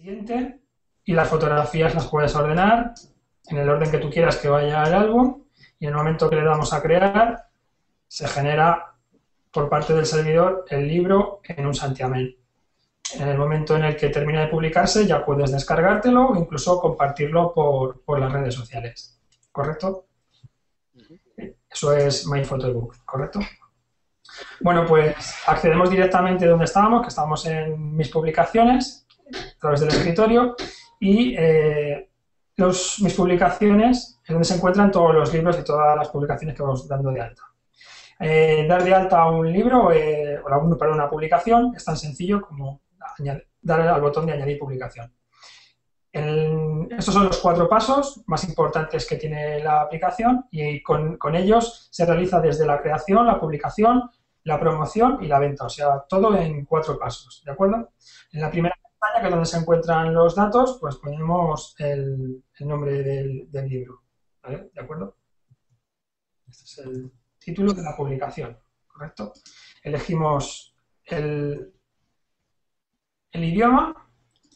siguiente y las fotografías las puedes ordenar en el orden que tú quieras que vaya al álbum y en el momento que le damos a crear se genera por parte del servidor el libro en un santiamén. En el momento en el que termina de publicarse ya puedes descargártelo o incluso compartirlo por las redes sociales, ¿correcto? Eso es My Photobook, ¿correcto? Bueno, pues accedemos directamente donde estábamos, que estábamos en mis publicaciones, a través del escritorio, y mis publicaciones es donde se encuentran todos los libros y todas las publicaciones que vamos dando de alta. Dar de alta un libro para una publicación es tan sencillo como darle al botón de añadir publicación. Estos son los 4 pasos más importantes que tiene la aplicación y con ellos se realiza desde la creación, la publicación, la promoción y la venta, o sea, todo en 4 pasos, ¿de acuerdo? En la primera pestaña, que es donde se encuentran los datos, pues ponemos el nombre del libro, ¿vale? ¿De acuerdo? Este es el título de la publicación, ¿correcto? Elegimos el idioma,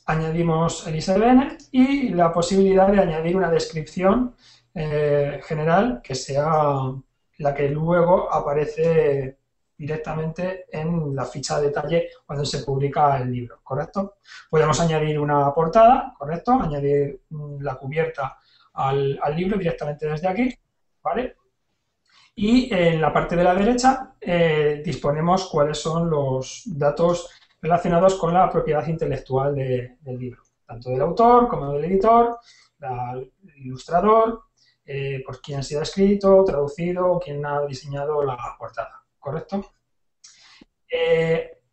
añadimos el ISBN y la posibilidad de añadir una descripción general que sea la que luego aparece directamente en la ficha de detalle cuando se publica el libro, ¿correcto? Podemos añadir una portada, ¿correcto? Añadir la cubierta al libro directamente desde aquí, ¿vale? Y en la parte de la derecha disponemos cuáles son los datos relacionados con la propiedad intelectual del libro, tanto del autor como del editor, el ilustrador, por quién ha sido escrito, traducido, quién ha diseñado la portada, ¿correcto?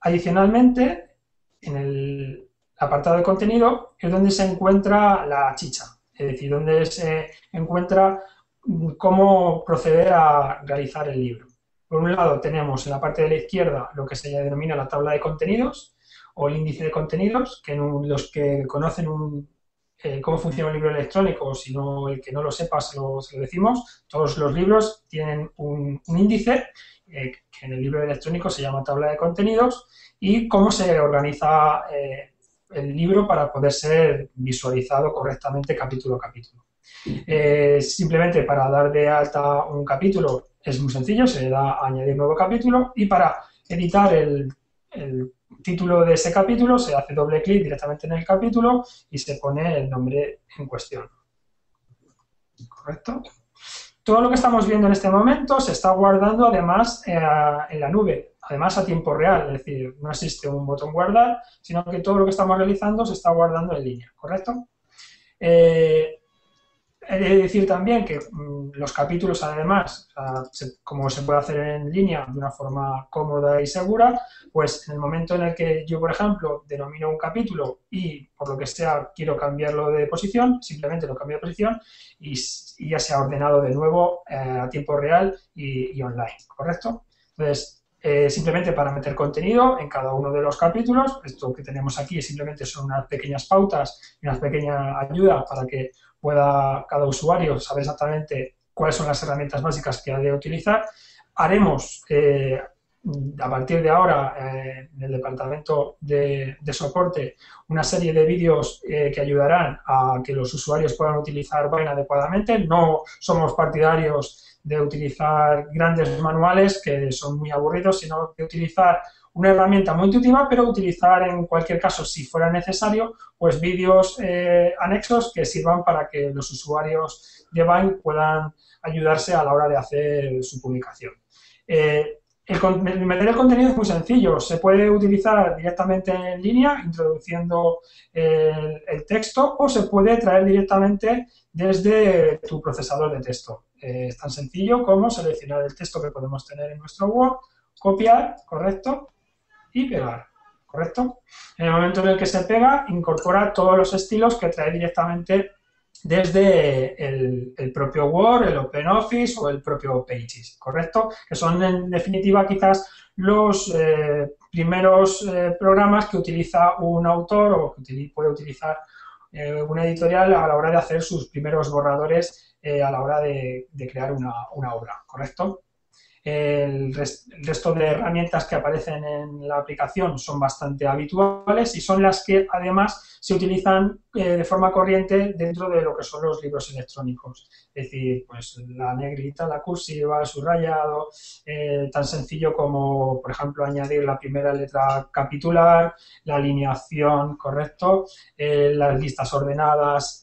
Adicionalmente, en el apartado de contenido es donde se encuentra la chicha, es decir, donde se encuentra cómo proceder a realizar el libro. Por un lado tenemos en la parte de la izquierda lo que se denomina la tabla de contenidos o el índice de contenidos, que los que conocen cómo funciona un libro electrónico, o si no, el que no lo sepa se lo decimos, todos los libros tienen un índice que en el libro electrónico se llama tabla de contenidos y cómo se organiza el libro para poder ser visualizado correctamente capítulo a capítulo. Simplemente para dar de alta un capítulo es muy sencillo, se le da a añadir nuevo capítulo y para editar el título de ese capítulo se hace doble clic directamente en el capítulo y se pone el nombre en cuestión. ¿Correcto? Todo lo que estamos viendo en este momento se está guardando además en la nube, además a tiempo real, es decir, no existe un botón guardar, sino que todo lo que estamos realizando se está guardando en línea, ¿correcto? He de decir también que los capítulos, además, como se puede hacer en línea de una forma cómoda y segura, pues en el momento en el que yo, por ejemplo, denomino un capítulo y por lo que sea quiero cambiarlo de posición, simplemente lo cambio de posición y ya se ha ordenado de nuevo a tiempo real y online, ¿correcto? Entonces, simplemente para meter contenido en cada uno de los capítulos, esto que tenemos aquí simplemente son unas pequeñas pautas y unas pequeñas ayudas para que pueda cada usuario saber exactamente cuáles son las herramientas básicas que ha de utilizar. Haremos, a partir de ahora, en el departamento de soporte, una serie de vídeos que ayudarán a que los usuarios puedan utilizar Vine adecuadamente. No somos partidarios de utilizar grandes manuales que son muy aburridos, sino de utilizar una herramienta muy intuitiva, pero utilizar en cualquier caso, si fuera necesario, pues vídeos anexos que sirvan para que los usuarios de Vine puedan ayudarse a la hora de hacer su publicación. Meter el contenido es muy sencillo, se puede utilizar directamente en línea, introduciendo el texto, o se puede traer directamente desde tu procesador de texto. Es tan sencillo como seleccionar el texto que podemos tener en nuestro Word, copiar, ¿correcto? Y pegar, ¿correcto? En el momento en el que se pega, incorpora todos los estilos que trae directamente desde el propio Word, el OpenOffice o el propio Pages, ¿correcto? Que son, en definitiva, quizás los primeros programas que utiliza un autor o que puede utilizar una editorial a la hora de hacer sus primeros borradores a la hora de crear una obra, ¿correcto? El resto de herramientas que aparecen en la aplicación son bastante habituales y son las que además se utilizan de forma corriente dentro de lo que son los libros electrónicos. Es decir, pues la negrita, la cursiva, el subrayado, tan sencillo como, por ejemplo, añadir la primera letra capitular, la alineación, correcto, las listas ordenadas,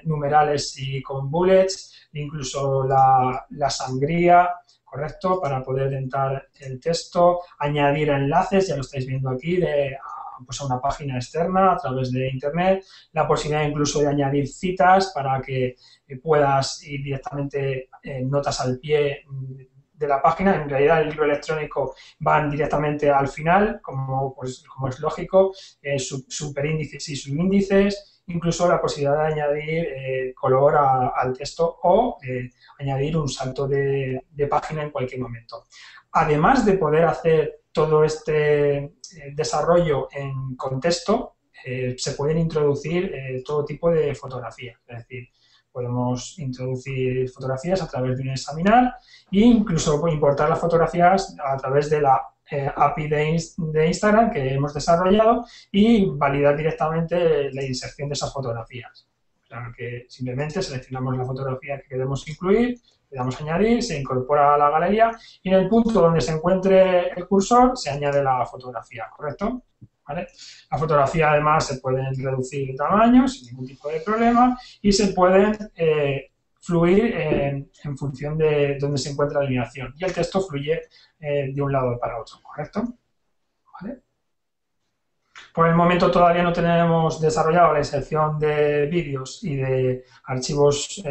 numerales y con bullets, incluso la sangría, correcto, para poder dentar el texto, añadir enlaces, ya lo estáis viendo aquí, pues a una página externa a través de internet, la posibilidad incluso de añadir citas para que puedas ir directamente notas al pie de la página. En realidad el libro electrónico van directamente al final, como es lógico, superíndices y subíndices, incluso la posibilidad de añadir color al texto o añadir un salto de página en cualquier momento. Además de poder hacer todo este desarrollo en contexto, se pueden introducir todo tipo de fotografías. Es decir, podemos introducir fotografías a través de un examinar e incluso importar las fotografías a través de la API de Instagram que hemos desarrollado y validar directamente la inserción de esas fotografías. Claro que simplemente seleccionamos la fotografía que queremos incluir, le damos a añadir, se incorpora a la galería y en el punto donde se encuentre el cursor se añade la fotografía, ¿correcto? ¿Vale? La fotografía además se pueden reducir de tamaño sin ningún tipo de problema y se pueden fluir en función de dónde se encuentra la alineación y el texto fluye de un lado para otro, ¿correcto? ¿Vale? Por el momento todavía no tenemos desarrollado la inserción de vídeos y de archivos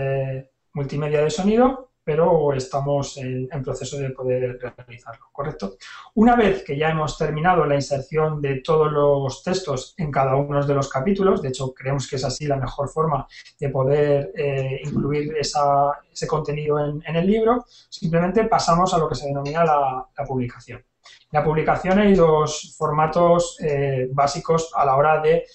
multimedia de sonido, pero estamos en proceso de poder realizarlo, ¿correcto? Una vez que ya hemos terminado la inserción de todos los textos en cada uno de los capítulos, de hecho creemos que es así la mejor forma de poder incluir ese contenido en el libro, simplemente pasamos a lo que se denomina la publicación. En la publicación hay dos formatos básicos a la hora de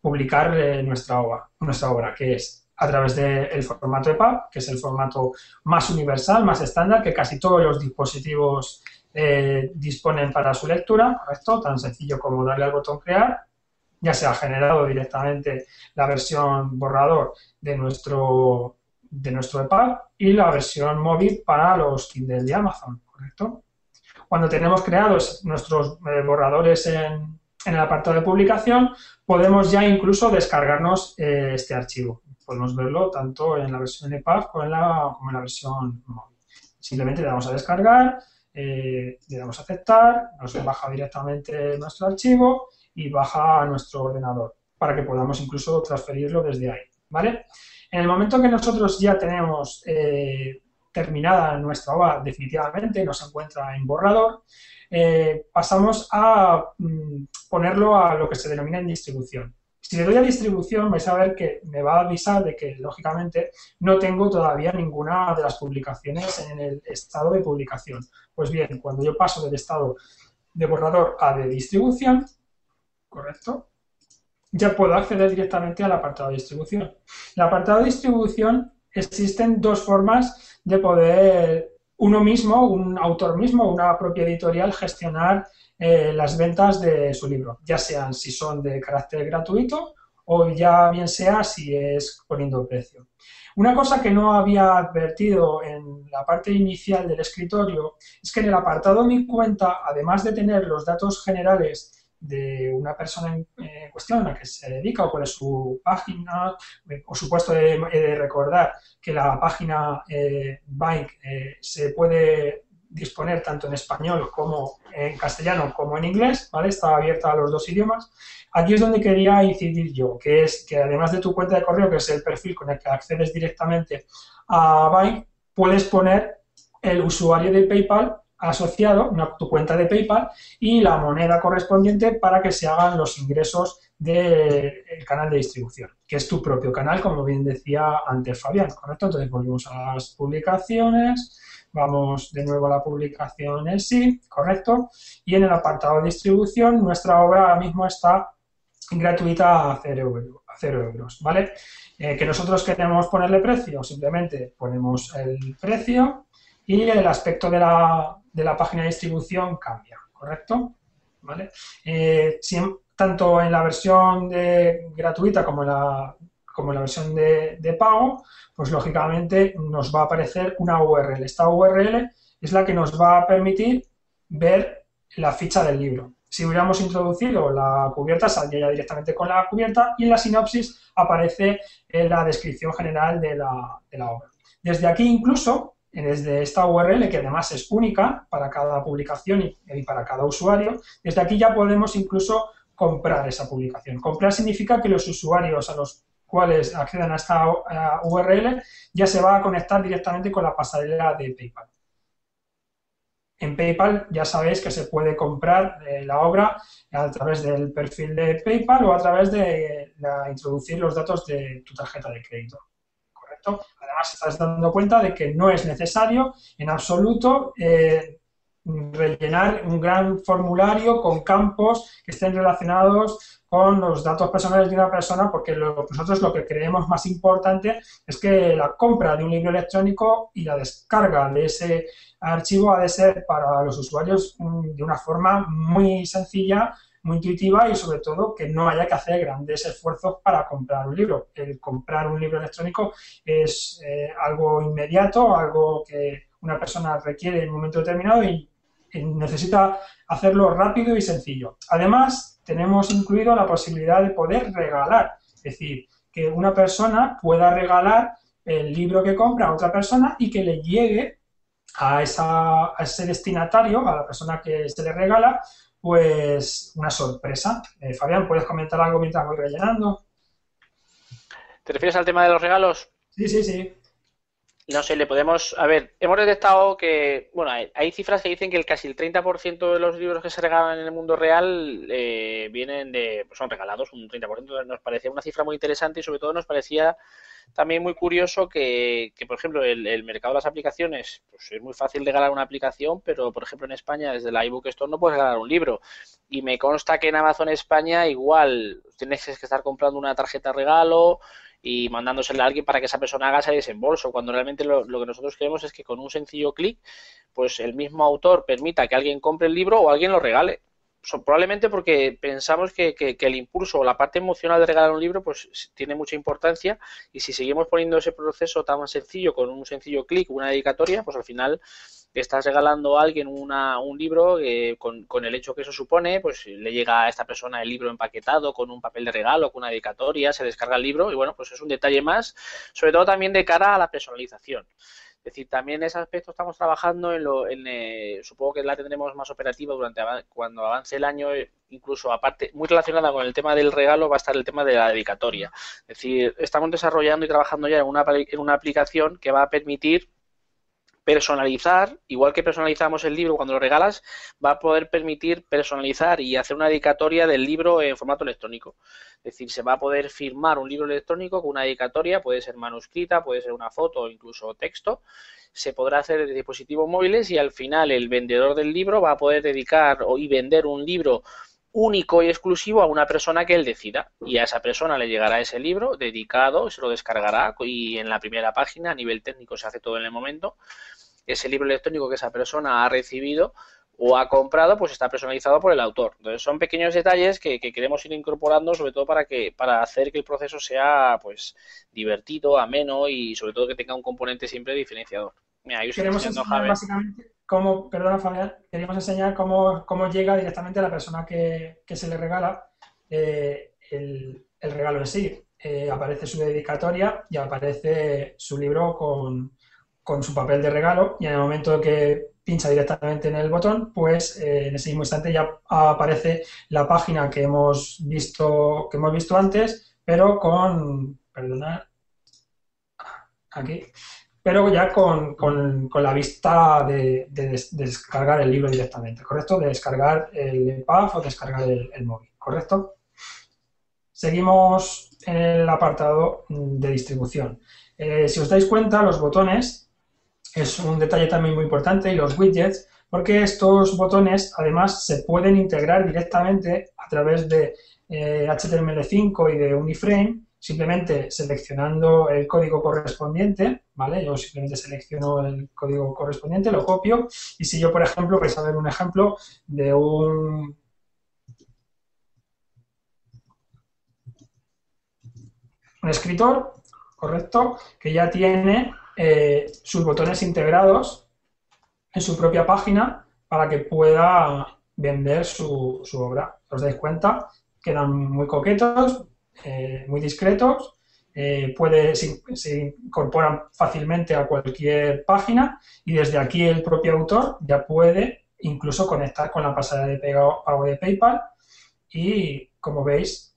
publicar nuestra obra, que es a través del formato EPUB, que es el formato más universal, más estándar, que casi todos los dispositivos disponen para su lectura, ¿correcto? Tan sencillo como darle al botón crear, ya se ha generado directamente la versión borrador de nuestro EPUB y la versión móvil para los Kindle de Amazon, ¿correcto? Cuando tenemos creados nuestros borradores en el apartado de publicación, podemos ya incluso descargarnos este archivo. Podemos verlo tanto en la versión EPUB como en la versión móvil. Simplemente le damos a descargar, le damos a aceptar, nos baja directamente nuestro archivo y baja a nuestro ordenador para que podamos incluso transferirlo desde ahí, ¿vale? En el momento que nosotros ya tenemos terminada nuestra obra definitivamente, nos encuentra en borrador, pasamos a ponerlo a lo que se denomina en distribución. Si le doy a distribución, vais a ver que me va a avisar de que, lógicamente, no tengo todavía ninguna de las publicaciones en el estado de publicación. Pues bien, cuando yo paso del estado de borrador a de distribución, ¿correcto?, ya puedo acceder directamente al apartado de distribución. En el apartado de distribución existen dos formas de poder uno mismo, un autor mismo, una propia editorial, gestionar las ventas de su libro, ya sean si son de carácter gratuito o ya bien sea si es poniendo precio. Una cosa que no había advertido en la parte inicial del escritorio es que en el apartado Mi cuenta, además de tener los datos generales de una persona en cuestión a la que se dedica o cuál es su página, por supuesto he de recordar que la página Bike se puede disponer tanto en español como en castellano como en inglés, ¿vale? Está abierta a los dos idiomas. Aquí es donde quería incidir yo, que es que además de tu cuenta de correo, que es el perfil con el que accedes directamente a Bike, puedes poner el usuario de PayPal asociado, tu cuenta de PayPal y la moneda correspondiente para que se hagan los ingresos del canal de distribución, que es tu propio canal, como bien decía antes Fabián, ¿correcto? Entonces volvemos a las publicaciones, vamos de nuevo a la publicación en sí, ¿correcto? Y en el apartado de distribución, nuestra obra ahora mismo está gratuita a 0 euros, ¿vale? Que nosotros queremos ponerle precio, simplemente ponemos el precio y el aspecto de la página de distribución cambia, ¿correcto? ¿Vale? Tanto en la versión gratuita como en la versión de pago, pues lógicamente nos va a aparecer una URL. Esta URL es la que nos va a permitir ver la ficha del libro. Si hubiéramos introducido la cubierta, saldría ya directamente con la cubierta y en la sinopsis aparece la descripción general de la obra. Desde aquí incluso, desde esta URL, que además es única para cada publicación y para cada usuario, desde aquí ya podemos incluso comprar esa publicación. Comprar significa que los usuarios a los cuales accedan a esta URL ya se va a conectar directamente con la pasarela de PayPal. En PayPal ya sabéis que se puede comprar la obra a través del perfil de PayPal o a través de introducir los datos de tu tarjeta de crédito. ¿Correcto? Además, estás dando cuenta de que no es necesario en absoluto rellenar un gran formulario con campos que estén relacionados con los datos personales de una persona, porque nosotros lo que creemos más importante es que la compra de un libro electrónico y la descarga de ese archivo ha de ser para los usuarios de una forma muy sencilla, muy intuitiva y sobre todo que no haya que hacer grandes esfuerzos para comprar un libro. El comprar un libro electrónico es algo inmediato, algo que una persona requiere en un momento determinado y necesita hacerlo rápido y sencillo. Además, tenemos incluido la posibilidad de poder regalar, es decir, que una persona pueda regalar el libro que compra a otra persona y que le llegue a ese destinatario, a la persona que se le regala, pues una sorpresa. Fabián, ¿puedes comentar algo mientras voy rellenando? ¿Te refieres al tema de los regalos? Sí, sí, sí. No sé, le podemos... A ver, hemos detectado que... Bueno, hay cifras que dicen que casi el 30% de los libros que se regalan en el mundo real vienen de... Pues son regalados, un 30%. Nos parecía una cifra muy interesante y sobre todo nos parecía también muy curioso que por ejemplo, el mercado de las aplicaciones, pues es muy fácil regalar una aplicación, pero por ejemplo en España desde la iBook Store no puedes regalar un libro. Y me consta que en Amazon España igual tienes que estar comprando una tarjeta regalo y mandándosela a alguien para que esa persona haga ese desembolso, cuando realmente lo que nosotros queremos es que con un sencillo clic, pues el mismo autor permita que alguien compre el libro o alguien lo regale. Probablemente porque pensamos que el impulso o la parte emocional de regalar un libro pues tiene mucha importancia y si seguimos poniendo ese proceso tan sencillo con un sencillo clic, una dedicatoria, pues al final estás regalando a alguien un libro con el hecho que eso supone, pues le llega a esta persona el libro empaquetado con un papel de regalo, con una dedicatoria, se descarga el libro y bueno, pues es un detalle más, sobre todo también de cara a la personalización. Es decir, también en ese aspecto estamos trabajando supongo que la tendremos más operativa cuando avance el año, incluso aparte, muy relacionada con el tema del regalo va a estar el tema de la dedicatoria. Es decir, estamos desarrollando y trabajando ya en una aplicación que va a permitir personalizar, igual que personalizamos el libro cuando lo regalas, va a poder permitir personalizar y hacer una dedicatoria del libro en formato electrónico. Es decir, se va a poder firmar un libro electrónico con una dedicatoria, puede ser manuscrita, puede ser una foto o incluso texto. Se podrá hacer desde dispositivos móviles y al final el vendedor del libro va a poder dedicar y vender un libro único y exclusivo a una persona que él decida y a esa persona le llegará ese libro dedicado, se lo descargará y en la primera página a nivel técnico se hace todo en el momento. Ese libro electrónico que esa persona ha recibido o ha comprado pues está personalizado por el autor. Entonces son pequeños detalles que queremos ir incorporando sobre todo para hacer que el proceso sea pues divertido, ameno y sobre todo que tenga un componente siempre diferenciador. Mira, ahí os estoy Queremos enseñando, enseñar Javier. básicamente cómo, perdona Fabián, queríamos enseñar cómo llega directamente a la persona que se le regala el regalo en sí. Aparece su dedicatoria y aparece su libro con su papel de regalo y en el momento que pincha directamente en el botón, pues en ese mismo instante ya aparece la página que hemos visto antes, pero perdonad, aquí, pero ya con la vista de descargar el libro directamente, ¿correcto? De descargar el EPUB o descargar el móvil, ¿correcto? Seguimos en el apartado de distribución. Si os dais cuenta, los botones es un detalle también muy importante y los widgets, porque estos botones además se pueden integrar directamente a través de HTML5 y de Uniframe simplemente seleccionando el código correspondiente, ¿vale? Yo simplemente selecciono el código correspondiente, lo copio, y si yo, por ejemplo, vais a ver un ejemplo de un escritor, correcto, que ya tiene sus botones integrados en su propia página para que pueda vender su obra. ¿Os dais cuenta? Quedan muy coquetos, muy discretos, se incorporan fácilmente a cualquier página y desde aquí el propio autor ya puede incluso conectar con la pasarela de pago de PayPal y, como veis,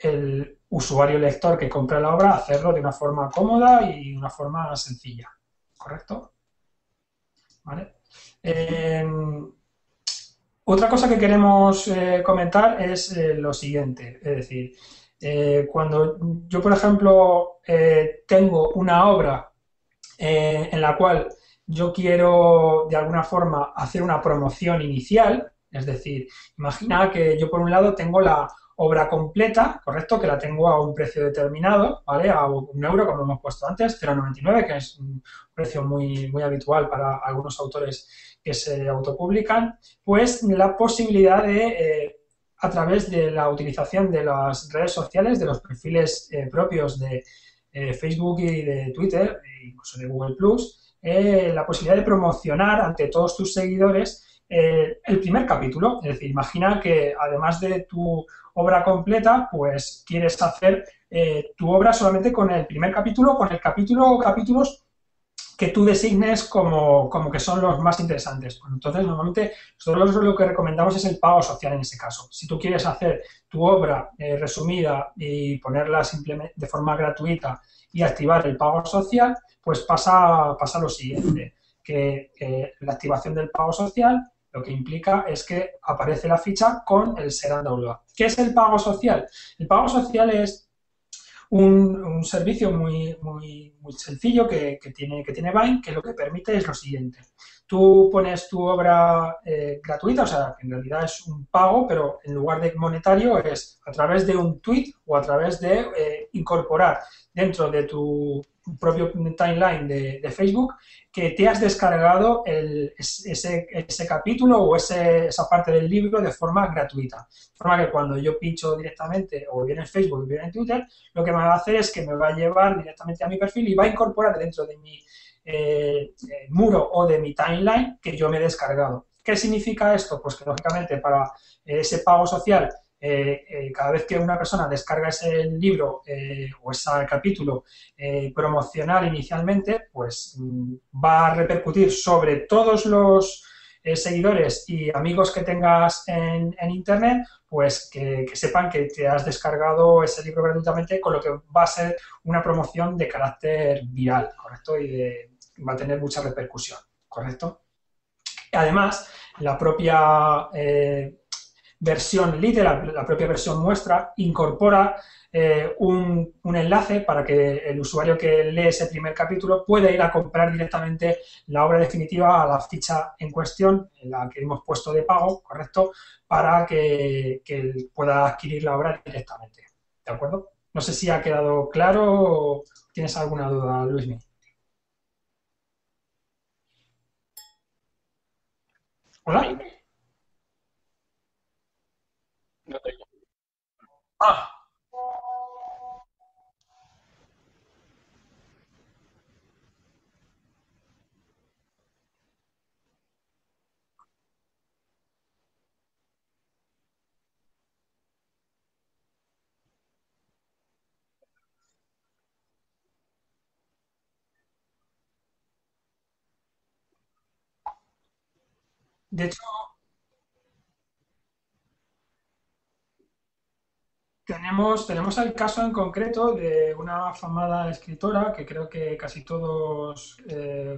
el usuario lector que compra la obra hacerlo de una forma cómoda y de una forma sencilla. ¿Correcto? ¿Vale? Otra cosa que queremos comentar es lo siguiente, es decir, cuando yo, por ejemplo, tengo una obra en la cual yo quiero de alguna forma hacer una promoción inicial, es decir, imagina que yo por un lado tengo la obra completa, correcto, que la tengo a un precio determinado, ¿vale? A 1 euro, como hemos puesto antes, 0,99, que es un precio muy, muy habitual para algunos autores que se autopublican, pues la posibilidad de, a través de la utilización de las redes sociales, de los perfiles propios de Facebook y de Twitter, e incluso de Google Plus, la posibilidad de promocionar ante todos tus seguidores el primer capítulo. Es decir, imagina que además de tu obra completa, pues quieres hacer tu obra solamente con el primer capítulo, con el capítulo o capítulos que tú designes como que son los más interesantes. Pues entonces, normalmente, nosotros lo que recomendamos es el pago social en ese caso. Si tú quieres hacer tu obra resumida y ponerla simplemente de forma gratuita y activar el pago social, pues pasa lo siguiente, que la activación del pago social lo que implica es que aparece la ficha con el Serán Download. ¿Qué es el pago social? El pago social es un servicio muy, muy, muy sencillo que tiene Vine, que lo que permite es lo siguiente. Tú pones tu obra gratuita, o sea, que en realidad es un pago, pero en lugar de monetario es a través de un tweet o a través de incorporar dentro de tu propio timeline de Facebook que te has descargado ese capítulo o esa parte del libro de forma gratuita. De forma que cuando yo pincho directamente o bien en Facebook o bien en Twitter, lo que me va a hacer es que me va a llevar directamente a mi perfil y va a incorporar dentro de mi muro o de mi timeline que yo me he descargado. ¿Qué significa esto? Pues que lógicamente para ese pago social, cada vez que una persona descarga ese libro o ese capítulo promocional inicialmente, pues va a repercutir sobre todos los seguidores y amigos que tengas en Internet, pues que sepan que te has descargado ese libro gratuitamente, con lo que va a ser una promoción de carácter viral, ¿correcto? Va a tener mucha repercusión, ¿correcto? Además, la propia versión lite, la propia versión muestra, incorpora un enlace para que el usuario que lee ese primer capítulo pueda ir a comprar directamente la obra definitiva a la ficha en cuestión, en la que hemos puesto de pago, ¿correcto? Para que pueda adquirir la obra directamente. ¿De acuerdo? No sé si ha quedado claro o tienes alguna duda, Luismi. ¿Hola? No te digo. Ah, de hecho, tenemos el caso en concreto de una afamada escritora que creo que casi todos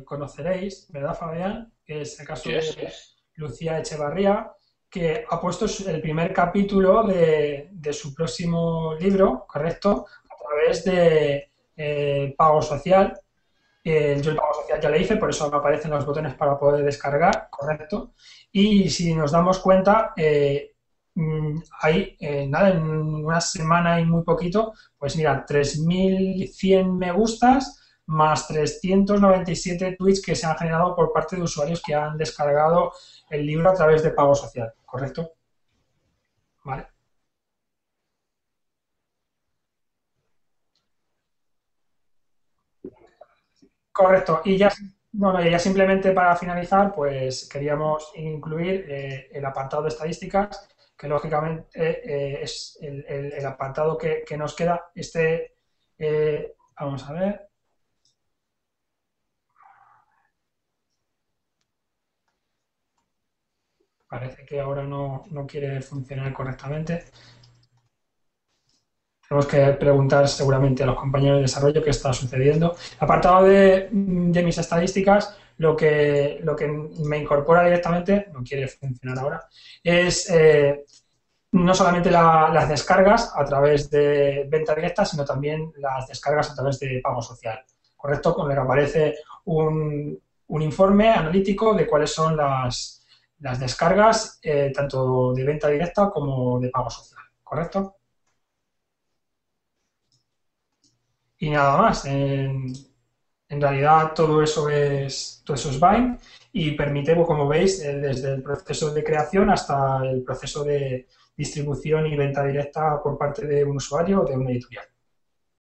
conoceréis, ¿verdad, Fabián? Que es el caso de Yes. Lucía Echevarría, que ha puesto el primer capítulo de su próximo libro, ¿correcto? A través de pago social. Yo el pago social ya le hice, por eso me aparecen los botones para poder descargar, ¿correcto? Y si nos damos cuenta, hay, nada, en una semana y muy poquito, pues mira, 3.100 me gustas más 397 tweets que se han generado por parte de usuarios que han descargado el libro a través de pago social, ¿correcto? Vale. Correcto. Y ya, no, no, y ya simplemente para finalizar, pues queríamos incluir el apartado de estadísticas, que lógicamente es el apartado que nos queda. Vamos a ver, parece que ahora no quiere funcionar correctamente. Tenemos que preguntar seguramente a los compañeros de desarrollo qué está sucediendo. Apartado de mis estadísticas, lo que me incorpora directamente, no quiere funcionar ahora, es no solamente las descargas a través de venta directa, sino también las descargas a través de pago social. ¿Correcto? Con lo que aparece un informe analítico de cuáles son las descargas, tanto de venta directa como de pago social. ¿Correcto? Y nada más. En realidad todo eso es Vine y permite, pues, como veis, desde el proceso de creación hasta el proceso de distribución y venta directa por parte de un usuario o de una editorial.